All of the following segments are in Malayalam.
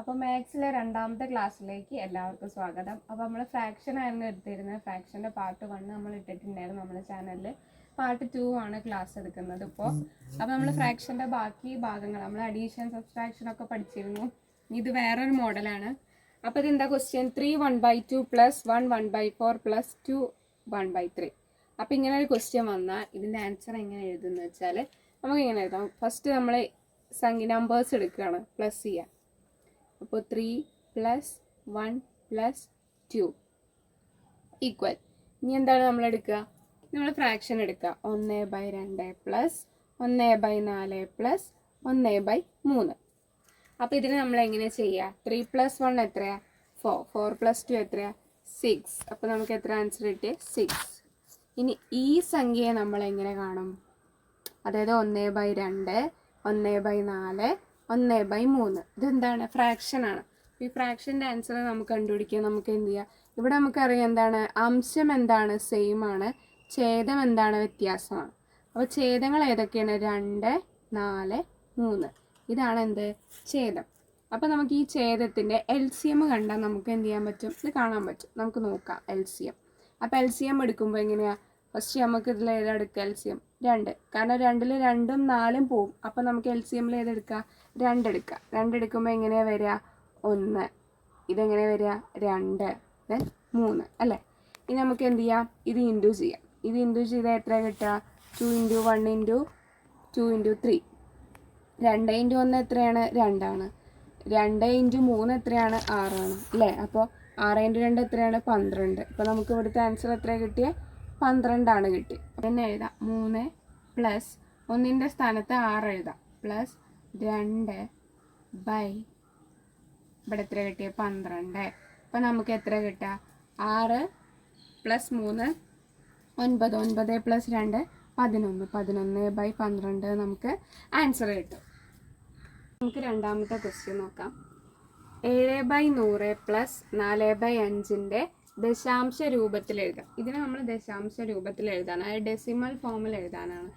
അപ്പോൾ മാത്സിലെ രണ്ടാമത്തെ ക്ലാസ്സിലേക്ക് എല്ലാവർക്കും സ്വാഗതം. അപ്പോൾ നമ്മൾ ഫ്രാക്ഷൻ ആയിരുന്നു എടുത്തിരുന്നത്. ഫ്രാക്ഷൻ്റെ പാർട്ട് 1 നമ്മൾ ഇട്ടിട്ടുണ്ടായിരുന്നു നമ്മുടെ ചാനലിൽ. പാർട്ട് 2 ആണ് ക്ലാസ് എടുക്കുന്നത് ഇപ്പോൾ. അപ്പോൾ നമ്മൾ ഫ്രാക്ഷൻ്റെ ബാക്കി ഭാഗങ്ങൾ നമ്മൾ അഡീഷൻ സബ്സ്ട്രാക്ഷൻ ഒക്കെ പഠിച്ചിരുന്നു. ഇത് വേറൊരു മോഡലാണ്. അപ്പോൾ ഇതെന്താ ക്വസ്റ്റ്യൻ 3 1/2 പ്ലസ് 1 1/4 പ്ലസ് 2 1/3. അപ്പോൾ ഇങ്ങനെ ഒരു ക്വസ്റ്റ്യൻ വന്നാൽ ഇതിൻ്റെ ആൻസർ എങ്ങനെ എഴുതുമെന്ന് വെച്ചാൽ നമുക്ക് ഇങ്ങനെ എഴുതാം. ഫസ്റ്റ് നമ്മൾ നമ്പേഴ്സ് എടുക്കുകയാണ്, പ്ലസ് ചെയ്യുക. അപ്പോൾ 3 + 1 + 2 ഈക്വൽ. ഇനി എന്താണ് നമ്മൾ എടുക്കുക? നമ്മൾ ഫ്രാക്ഷൻ എടുക്കുക. 1/2 പ്ലസ് 1/4 പ്ലസ് 1/3. അപ്പോൾ ഇതിന് നമ്മൾ എങ്ങനെ ചെയ്യുക? 3 + 1 എത്രയാണ്? 4. 4 + 2 എത്രയാണ്? 6. അപ്പോൾ നമുക്ക് എത്ര ആൻസർ കിട്ടി? 6. ഇനി ഈ സംഖ്യയെ നമ്മൾ എങ്ങനെ കാണും? അതായത് 1/2 1/4 1/3. ഇതെന്താണ്? ഫ്രാക്ഷനാണ്. ഈ ഫ്രാക്ഷൻ്റെ ആൻസർ നമുക്ക് കണ്ടുപിടിക്കുക. നമുക്ക് എന്ത് ചെയ്യാം? ഇവിടെ നമുക്കറിയാം എന്താണ് അംശം, എന്താണ് സെയിം ആണ്, ഛേദം എന്താണ് വ്യത്യാസമാണ്. അപ്പോൾ ഛേദങ്ങൾ ഏതൊക്കെയാണ്? 2 4 3. ഇതാണ് എന്ത്? ഛേദം. അപ്പോൾ നമുക്ക് ഈ ഛേദത്തിൻ്റെ LCM കണ്ടാൽ നമുക്ക് എന്ത് ചെയ്യാൻ പറ്റും? ഇത് കാണാൻ പറ്റും. നമുക്ക് നോക്കാം LCM. അപ്പോൾ LCM എടുക്കുമ്പോൾ എങ്ങനെയാണ്? ഫസ്റ്റ് നമുക്ക് ഇതിൽ ഏതെടുക്കുക? LCM 2. കാരണം 2ൽ 2ഉം 4ഉം പോവും. അപ്പോൾ നമുക്ക് LCMൽ ഏതെടുക്കുക? 2 എടുക്കുക. 2 എടുക്കുമ്പോൾ എങ്ങനെയാണ് വരിക? 1. ഇതെങ്ങനെ വരിക? 2 ദെൻ 3 അല്ലേ? ഇനി നമുക്ക് എന്ത് ചെയ്യാം? ഇത് ഇൻറ്റു ചെയ്യാം. ഇത് ഇൻറ്റു ചെയ്താൽ എത്ര കിട്ടുക? 2 × 1 × 2 × 3. 2 × 1 എത്രയാണ്? 2 ആണ്. 2 × 3 എത്രയാണ്? 6 ആണ് അല്ലേ? അപ്പോൾ 6 × 2 എത്രയാണ്? 12. അപ്പോൾ നമുക്ക് ഇവിടുത്തെ ആൻസർ എത്ര കിട്ടിയ? 12 ആണ് കിട്ടി. പിന്നെ എഴുതാം 3 പ്ലസ് 1ൻ്റെ സ്ഥാനത്ത് 6 എഴുതാം. പ്ലസ് 2 ബൈ ഇവിടെ എത്ര കിട്ടിയ? 12. അപ്പോൾ നമുക്ക് എത്ര കിട്ടുക? 6 + 3 9. 9 + 2 11. 11/12 നമുക്ക് ആൻസർ കിട്ടും. നമുക്ക് രണ്ടാമത്തെ ക്വസ്റ്റ്യൻ നോക്കാം. 7/100 പ്ലസ് 4/5ൻ്റെ ദശാംശ രൂപത്തിൽ എഴുതാം. ഇതിനെ നമ്മൾ ദശാംശ രൂപത്തിൽ എഴുതാനാണ്, അതായത് ഡെസിമൽ ഫോമിൽ എഴുതാനാണ്.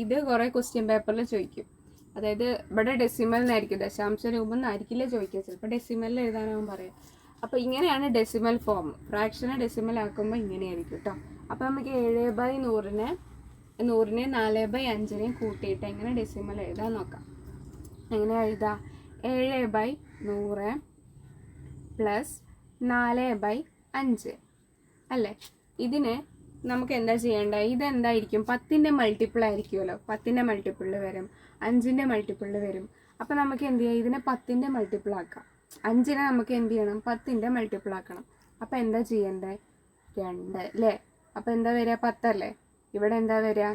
ഇത് കുറേ ക്വസ്റ്റ്യൻ പേപ്പറിൽ ചോദിക്കും. അതായത് ഇവിടെ ഡെസിമൽ എന്നായിരിക്കും, ദശാംശ രൂപം എന്നായിരിക്കില്ല ചോദിക്കുക. ചിലപ്പോൾ ഡെസിമലിൽ എഴുതാനാവും പറയാം. അപ്പോൾ ഇങ്ങനെയാണ് ഡെസിമൽ ഫോം. ഫ്രാക്ഷനെ ഡെസിമൽ ആക്കുമ്പോൾ ഇങ്ങനെയായിരിക്കും കേട്ടോ. അപ്പോൾ നമുക്ക് 7/100നെ 4/5നെയും കൂട്ടിയിട്ട് എങ്ങനെ ഡെസിമൽ എഴുതാൻ നോക്കാം. എങ്ങനെ എഴുതാം? 7/100 പ്ലസ് 4/5 അല്ലേ? ഇതിന് നമുക്ക് എന്താ ചെയ്യേണ്ടത്? ഇതെന്തായിരിക്കും? 10ൻ്റെ മൾട്ടിപ്പിൾ ആയിരിക്കുമല്ലോ. 10ൻ്റെ മൾട്ടിപ്പിളിൽ വരും, 5ൻ്റെ മൾട്ടിപ്പിളിൽ വരും. അപ്പോൾ നമുക്ക് എന്ത് ചെയ്യാം? ഇതിനെ 10ൻ്റെ മൾട്ടിപ്പിൾ ആക്കാം. 5നെ നമുക്ക് എന്ത് ചെയ്യണം? 10ൻ്റെ മൾട്ടിപ്പിൾ ആക്കണം. അപ്പോൾ എന്താ ചെയ്യേണ്ടത്? 2 അല്ലേ? അപ്പോൾ എന്താ വരിക? 10 അല്ലേ? ഇവിടെ എന്താ വരിക?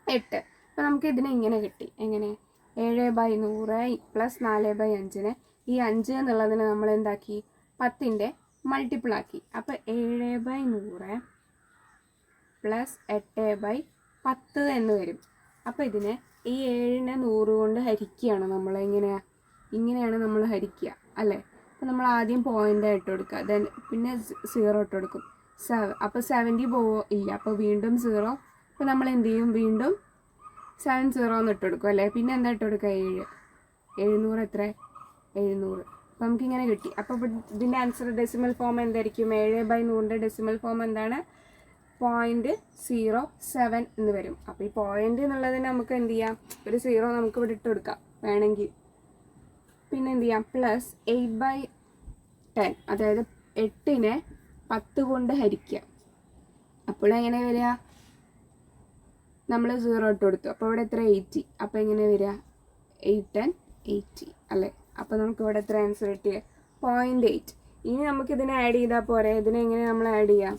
8. അപ്പോൾ നമുക്ക് ഇതിനെ ഇങ്ങനെ കിട്ടി. എങ്ങനെ? 7/100 പ്ലസ് 4/5നെ ഈ 5 എന്നുള്ളതിനെ നമ്മൾ എന്താക്കി? 10ൻ്റെ മൾട്ടിപ്പിൾ ആക്കി. അപ്പോൾ 7/100 പ്ലസ് 8/10 എന്ന് വരും. അപ്പോൾ ഇതിനെ ഈ 7നെ 100 കൊണ്ട് ഹരിക്കുകയാണ് നമ്മൾ. ഇങ്ങനെയാണ് നമ്മൾ ഹരിക്കുക അല്ലേ? അപ്പോൾ നമ്മൾ ആദ്യം പോയിൻ്റ് ഇട്ട് കൊടുക്കുക, ദെൻ പിന്നെ 0 ഇട്ട് കൊടുക്കും. അപ്പോൾ 70 പോവോ? ഇല്ല. അപ്പോൾ വീണ്ടും 0. അപ്പോൾ നമ്മൾ എന്ത് ചെയ്യും? വീണ്ടും 70 എന്ന് ഇട്ട് കൊടുക്കും അല്ലേ? പിന്നെ എന്താ ഇട്ട് കൊടുക്കുക? 7. 700 എത്ര? 700. അപ്പോൾ നമുക്കിങ്ങനെ കിട്ടി. അപ്പോൾ ഇതിൻ്റെ ആൻസർ ഡെസിമൽ ഫോം എന്തായിരിക്കും? 7/100ൻ്റെ ഡെസിമൽ ഫോം എന്താണ്? 0.07 എന്ന് വരും. അപ്പോൾ ഈ പോയിൻ്റ് എന്നുള്ളതിന് നമുക്ക് എന്ത് ചെയ്യാം? ഒരു 0 നമുക്ക് ഇവിടെ ഇട്ട് കൊടുക്കാം വേണമെങ്കിൽ. പിന്നെ എന്ത് ചെയ്യാം? പ്ലസ് 8/10, അതായത് 8നെ 10 കൊണ്ട് ഹരിക്കുക. അപ്പോൾ എങ്ങനെ വരിക? നമ്മൾ 0 ഇട്ട് കൊടുത്തു. അപ്പോൾ ഇവിടെ എത്ര? 80. അപ്പോൾ എങ്ങനെ വരിക? 8 and 80 അല്ലേ? അപ്പോൾ നമുക്ക് ഇവിടെ എത്ര ആൻസർ കിട്ടിയത്? 0.8. ഇനി നമുക്കിതിനെ ആഡ് ചെയ്താൽ പോരെ? ഇതിനെ എങ്ങനെ നമ്മൾ ആഡ് ചെയ്യാം?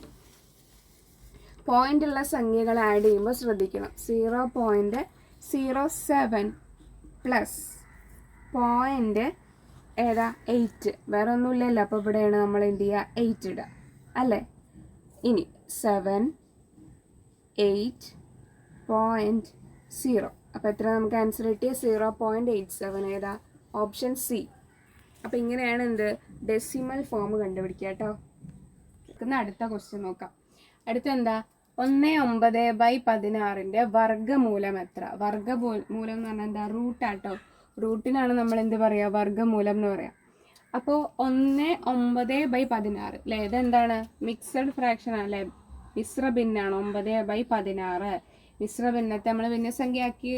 പോയിൻ്റ് ഉള്ള സംഖ്യകൾ ആഡ് ചെയ്യുമ്പോൾ ശ്രദ്ധിക്കണം. 0.07 പ്ലസ് പോയിൻ്റ് ഏതാ? 8. വേറെ ഒന്നുമില്ലല്ലോ. അപ്പോൾ ഇവിടെയാണ് നമ്മൾ എന്ത് ചെയ്യുക? 8 ഇടുക അല്ലേ? ഇനി 7 8.0. അപ്പോൾ എത്ര നമുക്ക് ആൻസർ കിട്ടിയ? 0.87. ഏതാ? Option C. അപ്പോൾ ഇങ്ങനെയാണ് എന്ത്? ഡെസിമൽ ഫോം കണ്ടുപിടിക്കുക കേട്ടോ. അടുത്ത ക്വസ്റ്റ്യൻ നോക്കാം. അടുത്ത എന്താ? 19/16ൻ്റെ വർഗ്ഗമൂലം എത്ര? വർഗ്ഗമൂലം എന്ന് പറഞ്ഞാൽ എന്താ? റൂട്ടാട്ടോ. റൂട്ടിനാണ് നമ്മൾ എന്ത് പറയുക? വർഗ്ഗമൂലം എന്ന് പറയാം. അപ്പോൾ 1/9/16 അല്ലേ, ഇതെന്താണ് മിക്സഡ് ഫ്രാക്ഷൻ ആണല്ലേ, മിശ്ര ഭിന്നാണ്. 9/16 മിശ്ര ഭിന്നത്തെ നമ്മൾ ഭിന്നസംഖ്യയാക്കി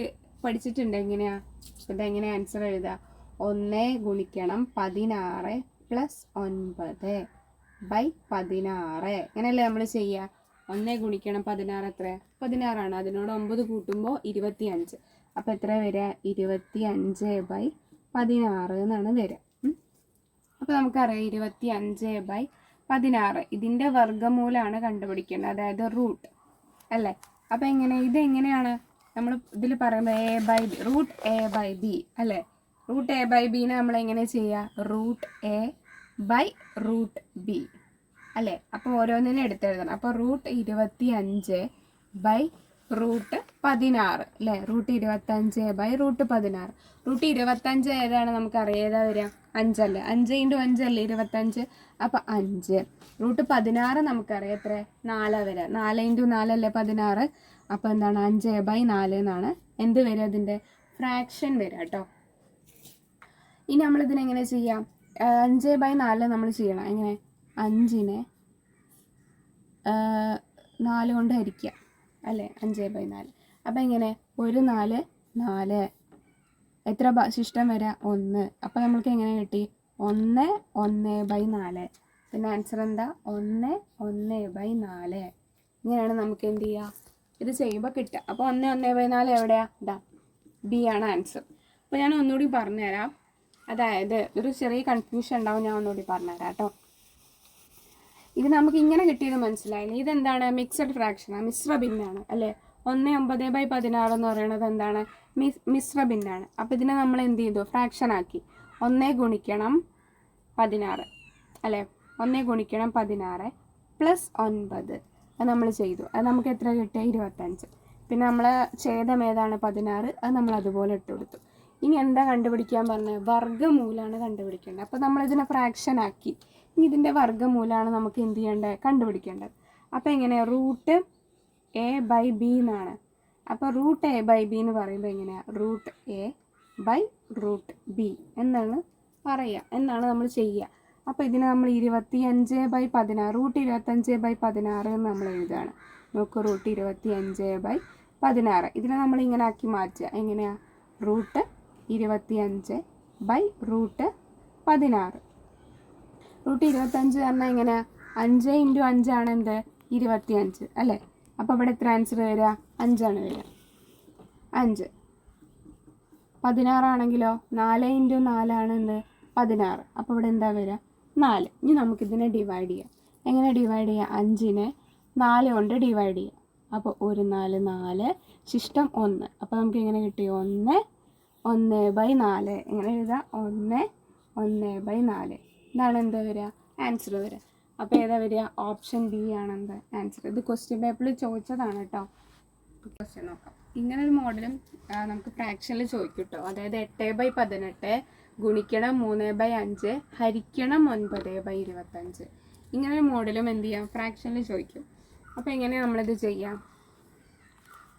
പഠിച്ചിട്ടുണ്ട്. എങ്ങനെയാ ഇതെങ്ങനെ ആൻസർ എഴുതുക? 1 ഗുണിക്കണം 16 പ്ലസ് 9/16 ഇങ്ങനെയല്ലേ നമ്മൾ ചെയ്യുക. 1 ഗുണിക്കണം 16 എത്ര? 16 അതിനോട് 9 കൂട്ടുമ്പോൾ 25. അപ്പോൾ എത്ര വരിക? 25/16 എന്നാണ് വരിക. അപ്പോൾ നമുക്കറിയാം 25/16 ഇതിൻ്റെ വർഗ്ഗമൂലമാണ് കണ്ടുപിടിക്കേണ്ടത്, അതായത് റൂട്ട് അല്ലേ. അപ്പോൾ ഇതെങ്ങനെയാണ് നമ്മൾ ഇതിൽ പറയുമ്പോൾ റൂട്ട് എ ബൈ ബി അല്ലേ. റൂട്ട് എ ബൈ ബിനെ നമ്മൾ എങ്ങനെ ചെയ്യുക? Root A by root B അല്ലേ. അപ്പോൾ ഓരോന്നിനും എടുത്തെഴുതണം. അപ്പോൾ റൂട്ട് 25/√16 അല്ലേ. റൂട്ട് 25/√16. റൂട്ട് 25 ഏതാണ് നമുക്കറിയാം, ഏതാ വരിക? 5 അല്ലേ. 5 × 5 അല്ലേ 25. അപ്പോൾ 5. റൂട്ട് 16 നമുക്കറിയാം എത്ര? 4 വരിക. 4 × 4 അല്ലേ 16. അപ്പോൾ എന്താണ്? 5/4 എന്നാണ് എന്ത് വരിക? അതിൻ്റെ ഫ്രാക്ഷൻ വരിക കേട്ടോ. ഇനി നമ്മളിതിനെങ്ങനെ ചെയ്യാം? 5/4 നമ്മൾ ചെയ്യണം. എങ്ങനെ? 5നെ 4 കൊണ്ട് ഹരിക്കുക അല്ലേ, 5/4. അപ്പം എങ്ങനെ? 1 4 4 എത്ര ശിഷ്ടം വരാം? 1. അപ്പം നമ്മൾക്ക് എങ്ങനെ കിട്ടി? 1 1/4. പിന്നെ ആൻസർ എന്താ? 1 1/4. ഇങ്ങനെയാണ് നമുക്ക് എന്ത് ചെയ്യുക? ഇത് ചെയ്യുമ്പോൾ കിട്ടുക. അപ്പോൾ 1 1/4 എവിടെയാ? ഇതാ ബി ആണ് ആൻസർ. അപ്പോൾ ഞാൻ ഒന്നുകൂടി പറഞ്ഞുതരാം. അതായത് ഒരു ചെറിയ കൺഫ്യൂഷൻ ഉണ്ടാവും, ഞാൻ ഒന്നുകൂടി പറഞ്ഞുതരാം കേട്ടോ. ഇത് നമുക്ക് ഇങ്ങനെ കിട്ടിയത് മനസ്സിലായില്ലേ? ഇതെന്താണ്? മിക്സഡ് ഫ്രാക്ഷനാണ്, മിശ്ര ഭിന്നാണ് അല്ലേ. 1/9/16 എന്ന് പറയുന്നത് എന്താണ്? മിശ്ര ഭിന്നാണ്. അപ്പോൾ ഇതിനെ നമ്മൾ എന്ത് ചെയ്തു? ഫ്രാക്ഷൻ ആക്കി. 1 ഗുണിക്കണം 16 അല്ലേ. 1 ഗുണിക്കണം 16 പ്ലസ് 9 അത് നമ്മൾ ചെയ്തു. അത് നമുക്ക് എത്ര കിട്ടിയ? 25. പിന്നെ നമ്മൾ ഛേദം ഏതാണ്? 16. അത് നമ്മൾ അതുപോലെ ഇട്ട് കൊടുത്തു. ഇനി എന്താ കണ്ടുപിടിക്കാൻ പറഞ്ഞത്? വർഗ്ഗമൂലമാണ് കണ്ടുപിടിക്കേണ്ടത്. അപ്പോൾ നമ്മളിതിനെ ഫ്രാക്ഷൻ ആക്കി. ഇനി ഇതിൻ്റെ വർഗ്ഗമൂലമാണ് നമുക്ക് എന്ത് ചെയ്യേണ്ടത്? കണ്ടുപിടിക്കേണ്ടത്. അപ്പോൾ എങ്ങനെയാണ്? റൂട്ട് എ ബൈ ബി എന്നാണ്. അപ്പോൾ റൂട്ട് എ ബൈ ബി എന്ന് പറയുമ്പോൾ എങ്ങനെയാണ്? Root A by root B എന്നാണ് പറയുക, എന്നാണ് നമ്മൾ ചെയ്യുക. അപ്പോൾ ഇതിനെ നമ്മൾ 25/16 റൂട്ട് 25/16 എന്ന് നമ്മൾ എഴുതുകയാണ്. നോക്ക്, റൂട്ട് 25/16 ഇതിനെ നമ്മൾ ഇങ്ങനെ ആക്കി മാറ്റുക. എങ്ങനെയാണ്? റൂട്ട് 25/√16. റൂട്ട് 25 പറഞ്ഞാൽ എങ്ങനെയാണ്? 5 × 5 ആണ് എന്ത്? 25 അല്ലേ. അപ്പോൾ ഇവിടെ എത്ര ആൻസർ വരിക? 5 ആണ് വരിക. 5. 16 ആണെങ്കിലോ 4 × 4 ആണ് എന്ത്? 16. അപ്പോൾ ഇവിടെ എന്താ വരിക? 4. ഇനി നമുക്കിതിനെ ഡിവൈഡ് ചെയ്യാം. എങ്ങനെ ഡിവൈഡ് ചെയ്യുക? 5നെ 4 കൊണ്ട് ഡിവൈഡ് ചെയ്യാം. അപ്പോൾ 1 4 4 ശിഷ്ടം 1. അപ്പോൾ നമുക്ക് എങ്ങനെ കിട്ടി? 1 1/4 എങ്ങനെ എഴുതാം? 1 1/4 ഇതാണ് എന്താ വരിക? ആൻസർ വരിക. അപ്പോൾ ഏതാ വരിക? ഓപ്ഷൻ ബി ആണ് എന്താ ആൻസർ. ഇത് ക്വസ്റ്റ്യൻ പേപ്പറിൽ ചോദിച്ചതാണ് കേട്ടോ. ക്വസ്റ്റ്യൻ നോക്കാം. ഇങ്ങനൊരു മോഡലും നമുക്ക് ഫ്രാക്ഷനിൽ ചോദിക്കും കേട്ടോ. അതായത് 8/18 ഗുണിക്കണം 3/5 ഹരിക്കണം 9/25. ഇങ്ങനൊരു മോഡലും എന്ത് ചെയ്യാം? ഫ്രാക്ഷനിൽ ചോദിക്കും. അപ്പോൾ എങ്ങനെയാണ് നമ്മളിത് ചെയ്യാം?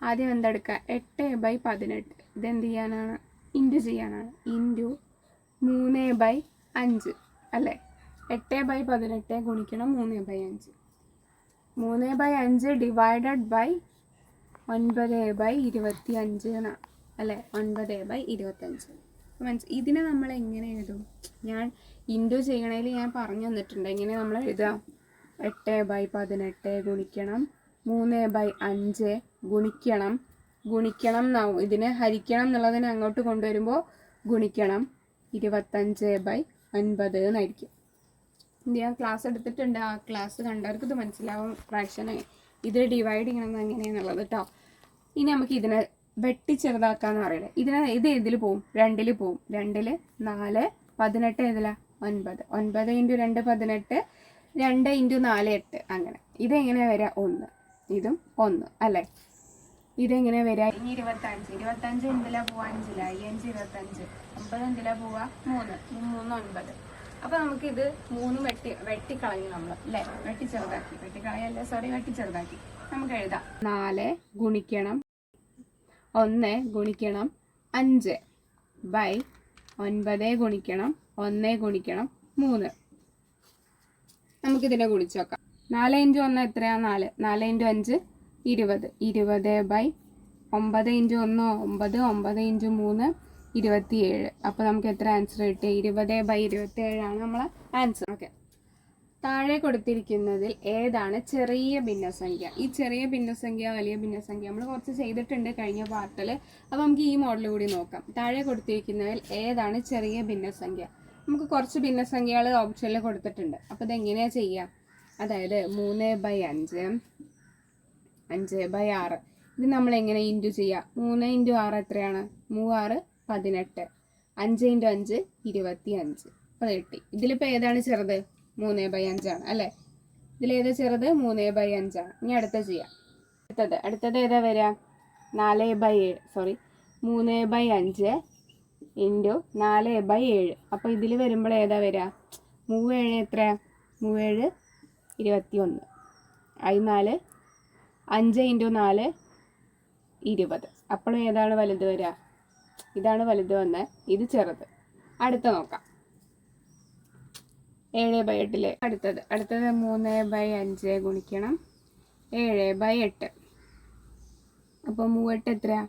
ആദ്യം എന്തെടുക്കുക? 8/18 ഇതെന്ത് ചെയ്യാനാണ്? ഇൻറ്റു ചെയ്യാനാണ്. ഇൻറ്റു 3/5 അല്ലേ. 8/18 ഗുണിക്കണം 3/5. 3/5 ഡിവൈഡഡ് ബൈ 9/25 എന്നാണ് അല്ലേ. 9/25. ഇതിനെ നമ്മൾ എങ്ങനെ എഴുതും? ഞാൻ ഇൻറ്റു ചെയ്യണതിൽ ഞാൻ പറഞ്ഞു തന്നിട്ടുണ്ട്. എങ്ങനെ നമ്മൾ എഴുതാം? 8/18 ഗുണിക്കണം 3/5 ഗുണിക്കണം എന്നാവും. ഇതിനെ ഹരിക്കണം എന്നുള്ളതിനെ അങ്ങോട്ട് കൊണ്ടുവരുമ്പോൾ ഗുണിക്കണം 25/9 എന്നായിരിക്കും. ഞാൻ ക്ലാസ് എടുത്തിട്ടുണ്ട്, ആ ക്ലാസ് കണ്ടവർക്ക് ഇത് മനസ്സിലാവും. ഫ്രാക്ഷന് ഇത് ഡിവൈഡ് ചെയ്യണം എങ്ങനെയാണെന്നുള്ളത് കേട്ടോ. ഇനി നമുക്ക് ഇതിനെ വെട്ടി ചെറുതാക്കാന്ന് പറയില്ലേ. ഇത് ഇതിൽ പോവും, 2ൽ പോവും. 2ൽ 4 18 ഏതില? 9. 9 × 2 18, 2 × 4 8 അങ്ങനെ. ഇതെങ്ങനെയാണ് വരിക? 1. ഇതും 1 അല്ലേ. ഇതെങ്ങനെ വരിക? ഇനി 25 എന്തിലാ പോവാ? 5ലായി. 5 25. 9 എന്തിലാ പോവാ? 3 9. അപ്പോൾ നമുക്കിത് 3 വെട്ടിക്കളഞ്ഞു നമ്മൾ അല്ലേ. വെട്ടി ചെറുതാക്കി നമുക്ക് എഴുതാം. 4 ഗുണിക്കണം 1 ഗുണിക്കണം 5 ബൈ 9 ഗുണിക്കണം 1 ഗുണിക്കണം 3. നമുക്കിതിനെ ഗുണിച്ച് നോക്കാം. 4 × 1 എത്രയാണ്? 4. 4 × 5 20. 20/9 × 1 9. 9 × 3 27. അപ്പോൾ നമുക്ക് എത്ര ആൻസർ കിട്ടി? 20/27 ആണ് നമ്മളെ ആൻസർ. ഓക്കെ, താഴെ കൊടുത്തിരിക്കുന്നതിൽ ഏതാണ് ചെറിയ ഭിന്നസംഖ്യ? ഈ ചെറിയ ഭിന്നസംഖ്യ, വലിയ ഭിന്നസംഖ്യ നമ്മൾ കുറച്ച് ചെയ്തിട്ടുണ്ട് കഴിഞ്ഞ പാർട്ടിൽ. അപ്പോൾ നമുക്ക് ഈ മോഡൽ കൂടി നോക്കാം. താഴെ കൊടുത്തിരിക്കുന്നതിൽ ഏതാണ് ചെറിയ ഭിന്നസംഖ്യ? നമുക്ക് കുറച്ച് ഭിന്നസംഖ്യകൾ ഓപ്ഷനിൽ കൊടുത്തിട്ടുണ്ട്. അപ്പോൾ ഇതെങ്ങനെയാണ് ചെയ്യുക? അതായത് 3/5, 5/6. ഇത് നമ്മൾ എങ്ങനെ ഇൻറ്റു ചെയ്യുക? 3 × 6 എത്രയാണ്? 3 6 18. 5 × 5 25. അപ്പോൾ കിട്ടി. ഇതിലിപ്പോൾ ഏതാണ് ചെറുത്? 3/5 ആണ് അല്ലേ? ഇതിലേതാ ചെറുത്? 3/5 ആണ്. ഇനി അടുത്ത ചെയ്യാം. അടുത്തത് ഏതാ വരിക? 3/5 × 4/7. അപ്പോൾ ഇതിൽ വരുമ്പോൾ ഏതാ വരിക? 3 എത്ര? 3 21. 4 5 × 4 20. അപ്പോൾ ഏതാണ് വലുത് വരിക? ഇതാണ് വലുത് വന്നത്, ഇത് ചെറുത്. അടുത്ത നോക്കാം. 7/8. അടുത്തത് 3/5 ഗുണിക്കണം 7/8. അപ്പോൾ 3 എത്രയാ?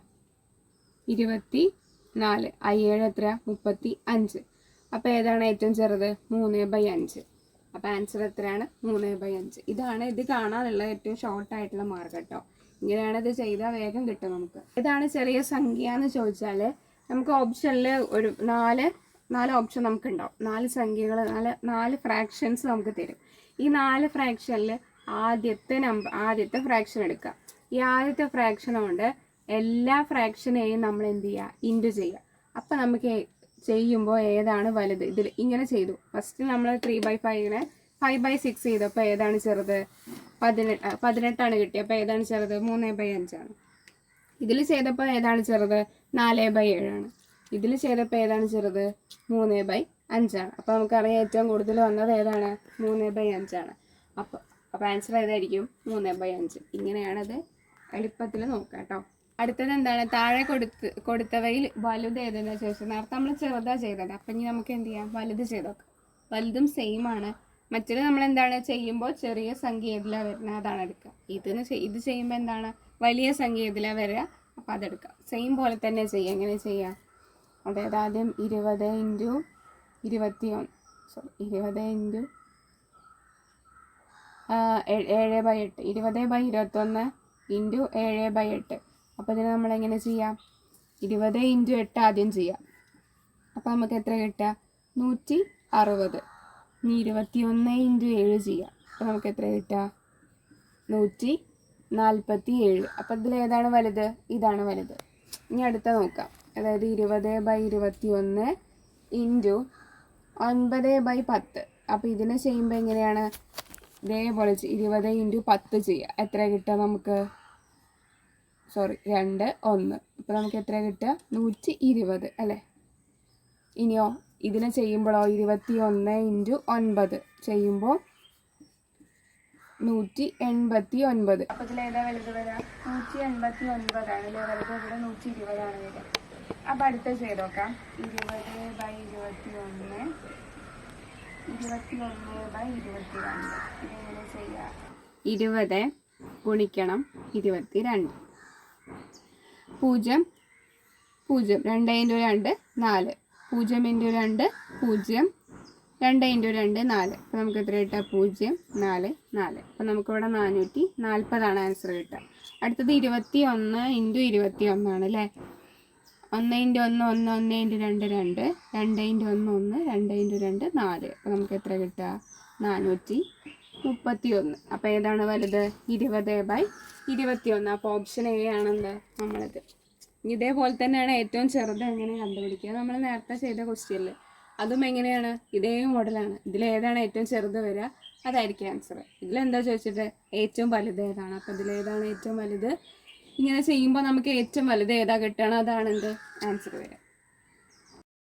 24. 7 എത്രയാ? 35. അപ്പോൾ ഏതാണ് ഏറ്റവും ചെറുത്? 3/5. അപ്പോൾ ആൻസർ എത്രയാണ്? 3/5. ഇത് കാണാനുള്ള ഏറ്റവും ഷോർട്ടായിട്ടുള്ള മാർഗ്ഗം കേട്ടോ. ഇങ്ങനെയാണ് ഇത് ചെയ്താൽ വേഗം കിട്ടും നമുക്ക്. ഇതാണ് ചെറിയ സംഖ്യ എന്ന് ചോദിച്ചാൽ നമുക്ക് ഓപ്ഷനിൽ ഒരു 4 ഓപ്ഷൻ നമുക്ക് ഉണ്ടാവും. 4 സംഖ്യകൾ, 4 ഫ്രാക്ഷൻസ് നമുക്ക് തരും. ഈ 4 ഫ്രാക്ഷനിൽ ആദ്യത്തെ ഫ്രാക്ഷൻ എടുക്കുക. ഈ ആദ്യത്തെ ഫ്രാക്ഷൻ കൊണ്ട് എല്ലാ ഫ്രാക്ഷനെയും നമ്മൾ എന്ത് ചെയ്യുക? ഇൻറ്റു ചെയ്യുക. അപ്പം നമുക്ക് ചെയ്യുമ്പോൾ ഏതാണ് വലുത്? ഇതിൽ ഇങ്ങനെ ചെയ്തു. ഫസ്റ്റ് നമ്മൾ 3/5നെ 5/6 ചെയ്തപ്പോൾ ഏതാണ് ചെറുത്? 18 കിട്ടിയത്. അപ്പോൾ ഏതാണ് ചെറുത്? 3/5 ആണ്. ഇതിൽ ചെയ്തപ്പോൾ ഏതാണ് ചെറുത്? 4/7 ആണ്. ഇതിൽ ചെയ്തപ്പോൾ ഏതാണ് ചെറുത്? 3/5 ആണ്. അപ്പോൾ നമുക്കറിയാം ഏറ്റവും കൂടുതൽ വന്നത് ഏതാണ്? 3/5 ആണ്. അപ്പോൾ ആൻസർ ഏതായിരിക്കും? 3/5. ഇങ്ങനെയാണത് എളുപ്പത്തിൽ നോക്കാം കേട്ടോ. അടുത്തത് എന്താണ്? താഴെ കൊടുത്തവയിൽ വലുത് ഏതെന്ന് ചോദിച്ചാൽ നേരത്തെ നമ്മൾ ചെറുതാണ് ചെയ്തത്. അപ്പം ഇനി നമുക്ക് എന്ത് ചെയ്യാം? വലുത് ചെയ്ത് നോക്കാം. വലുതും സെയിം ആണ്. മറ്റേത് നമ്മൾ എന്താണ് ചെയ്യുമ്പോൾ ചെറിയ സംഖ്യ ഏതിലാണ് വരുന്നത് അതാണ് എടുക്കുക. ഇത് ചെയ്യുമ്പോൾ എന്താണ്? വലിയ സംഖ്യ ഏതിലാണ് വരിക? അപ്പോൾ അതെടുക്കാം. സെയിം പോലെ തന്നെ ചെയ്യാം. എങ്ങനെ ചെയ്യാം? അതായത് ആദ്യം 20 × 21 7/8. 20/21 × 7/8. അപ്പോൾ ഇതിന് നമ്മളെങ്ങനെ ചെയ്യാം? 20 × 8 ആദ്യം ചെയ്യാം. അപ്പോൾ നമുക്ക് എത്ര കിട്ടുക? 160. ഇനി 21 × 7 ചെയ്യാം. അപ്പോൾ നമുക്ക് എത്ര കിട്ടുക? 147. അപ്പോൾ ഇതിൽ ഏതാണ് വലുത്? ഇതാണ് വലുത്. ഇനി അടുത്ത നോക്കാം. അതായത് 20/21 × 9/10. അപ്പോൾ ഇതിനെ ചെയ്യുമ്പോൾ എങ്ങനെയാണ്? ഇതേപോലെ 20 × 10 ചെയ്യുക. എത്ര കിട്ടുക നമുക്ക്? 2 1. അപ്പോൾ നമുക്ക് എത്ര കിട്ടുക? 120 അല്ലേ? ഇനിയോ ഇതിനെ ചെയ്യുമ്പോഴോ 21 × 9 ചെയ്യുമ്പോൾ 189. അപ്പോൾ ഇതിലേതാ വലുത് വരിക? 189 ആണ് അല്ലേ വലുത്. ഇവിടെ 120 ആണ് വരിക. അപ്പോൾ അടുത്ത ചെയ്ത് നോക്കാം. 20/21 21/22. ഇതെങ്ങനെ ചെയ്യുക? 20 ഗുണിക്കണം 22. 0 0. 2 × 2 4. 0 × 2 0. 2 × 2 4. അപ്പോൾ നമുക്ക് എത്ര കിട്ടുക? 0 4 4. അപ്പോൾ നമുക്കിവിടെ 440 ആൻസർ കിട്ടുക. അടുത്തത് 21 × 21 ആണ് അല്ലേ? 1 × 1 1 1 × 2 2. 2 × 1 1. 2 × 2 4. അപ്പോൾ നമുക്ക് എത്ര കിട്ടുക? 431. അപ്പോൾ ഏതാണ് വലുത്? 20/21. അപ്പോൾ ഓപ്ഷൻ എ ആണല്ലോ നമ്മളത്. ഇതേപോലെ തന്നെയാണ് ഏറ്റവും ചെറുത് എങ്ങനെ കണ്ടുപിടിക്കുക? നമ്മൾ നേരത്തെ ചെയ്ത ക്വസ്റ്റ്യനിൽ അതും എങ്ങനെയാണ്? ഇതേ മോഡലാണ്. ഇതിലേതാണ് ഏറ്റവും ചെറുത് വരിക അതായിരിക്കും ആൻസർ. ഇതിലെന്താ ചോദിച്ചിട്ട് ഏറ്റവും വലുത് ഏതാണ്? അപ്പോൾ ഇതിലേതാണ് ഏറ്റവും വലുത്? ഇങ്ങനെ ചെയ്യുമ്പോൾ നമുക്ക് ഏറ്റവും വലുത് ഏതാ കിട്ടണം അതാണ് എന്ത് ആൻസർ വരിക.